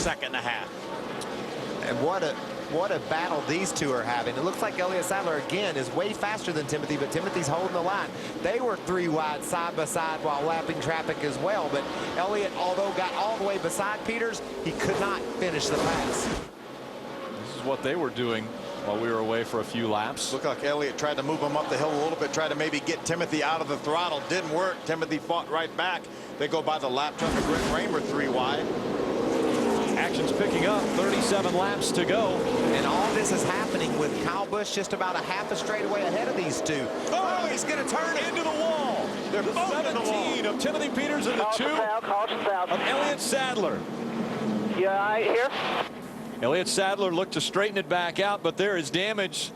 second and a half. And what a battle these two are having. It looks like Elliott Sadler again is way faster than Timothy, but Timothy's holding the line. They were 3 wide side by side while lapping traffic as well, but Elliott, although got all the way beside Peters, he could not finish the pass. This is what they were doing while we were away for a few laps. Looked like Elliott tried to move him up the hill a little bit, tried to maybe get Timothy out of the throttle. Didn't work. Timothy fought right back. They go by the lap truck of Brent Raymer 3 wide. Action's picking up, 37 laps to go. And all this is happening with Kyle Busch just about a half a straightaway ahead of these two. Oh, he's going to turn into the wall. They're both 17 of Timothy Peters and the 2 of Elliott Sadler. Yeah, I hear. Elliott Sadler looked to straighten it back out, but there is damage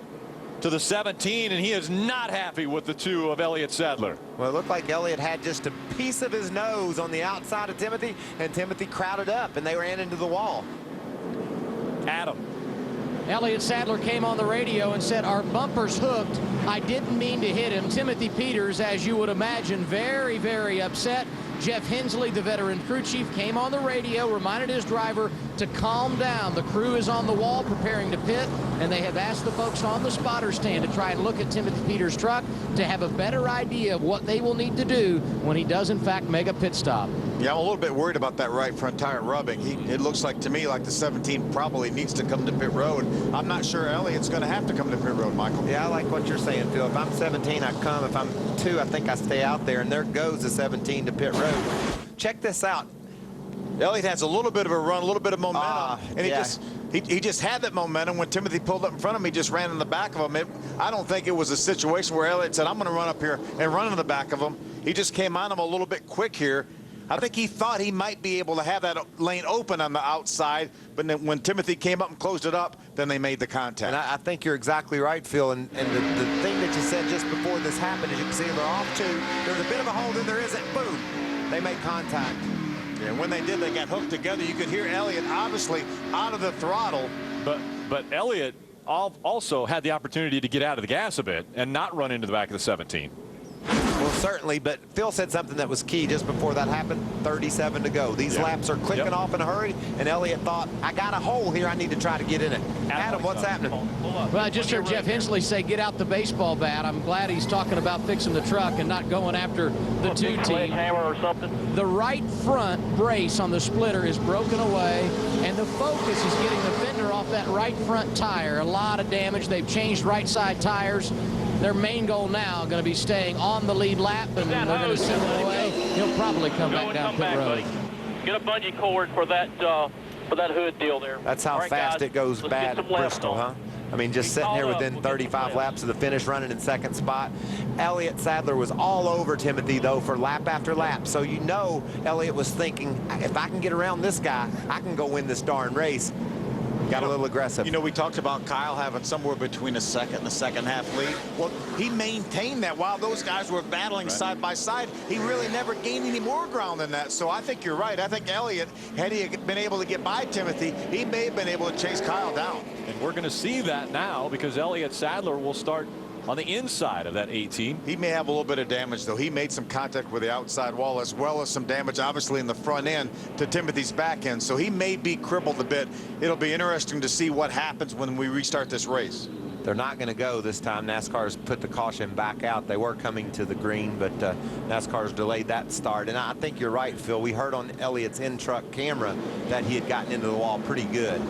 to the 17, and he is not happy with the 2 of Elliott Sadler. Well, it looked like Elliott had just a piece of his nose on the outside of Timothy, and Timothy crowded up, and they ran into the wall. Adam. Elliott Sadler came on the radio and said, our bumper's hooked. I didn't mean to hit him. Timothy Peters, as you would imagine, very, very upset. Jeff Hensley, the veteran crew chief, came on the radio, reminded his driver to calm down. The crew is on the wall preparing to pit, and they have asked the folks on the spotter stand to try and look at Timothy Peters' truck to have a better idea of what they will need to do when he does, in fact, make a pit stop. Yeah, I'm a little bit worried about that right front tire rubbing. It looks like to me like the 17 probably needs to come to pit road. I'm not sure Elliott's going to have to come to pit road, Michael. Yeah, I like what you're saying, Phil. If I'm 17, I come. If I'm 2, I think I stay out there, and there goes the 17 to pit road. Check this out. Elliott has a little bit of a run, a little bit of momentum, and yeah. he just had that momentum. When Timothy pulled up in front of him, he just ran in the back of him. I don't think it was a situation where Elliott said, I'm going to run up here and run in the back of him. He just came on him a little bit quick here. I think he thought he might be able to have that lane open on the outside, but then when Timothy came up and closed it up, then they made the contact. And I think you're exactly right, Phil. And the thing that you said just before this happened, as you can see, they're off 2. There's a bit of a hole, then there isn't. Boom. They made contact. Yeah, when they did, they got hooked together. You could hear Elliott obviously out of the throttle. But Elliott also had the opportunity to get out of the gas a bit and not run into the back of the 17. Well, certainly, but Phil said something that was key just before that happened. 37 to go. These laps are clicking off in a hurry, and Elliott thought, I got a hole here. I need to try to get in it. Adam, what's happening? Well, I just heard Jeff Hensley say, get out the baseball bat. I'm glad he's talking about fixing the truck and not going after the 2 team. Or something. The right front brace on the splitter is broken away, and the focus is getting the fender off that right front tire. A lot of damage. They've changed right side tires. Their main goal now going to be staying on the lead lap, and they're going to send him away. He'll probably come back down pit road. Get a bungee cord for that hood deal there. That's how fast it goes bad at Bristol, huh? I mean, just sitting here within 35 laps of the finish, running in second spot. Elliott Sadler was all over Timothy, though, for lap after lap. So you know Elliott was thinking, if I can get around this guy, I can go win this darn race. Got a little aggressive. You know, we talked about Kyle having somewhere between a second and a second-half lead. Well, he maintained that while those guys were battling side by side. He really never gained any more ground than that. So I think you're right. I think Elliott, had he been able to get by Timothy, he may have been able to chase Kyle down. And we're going to see that now because Elliott Sadler will start on the inside of that 18. He may have a little bit of damage, though. He made some contact with the outside wall, as well as some damage, obviously, in the front end to Timothy's back end. So he may be crippled a bit. It'll be interesting to see what happens when we restart this race. They're not going to go this time. NASCAR's put the caution back out. They were coming to the green, but NASCAR's delayed that start. And I think you're right, Phil. We heard on Elliott's in-truck camera that he had gotten into the wall pretty good.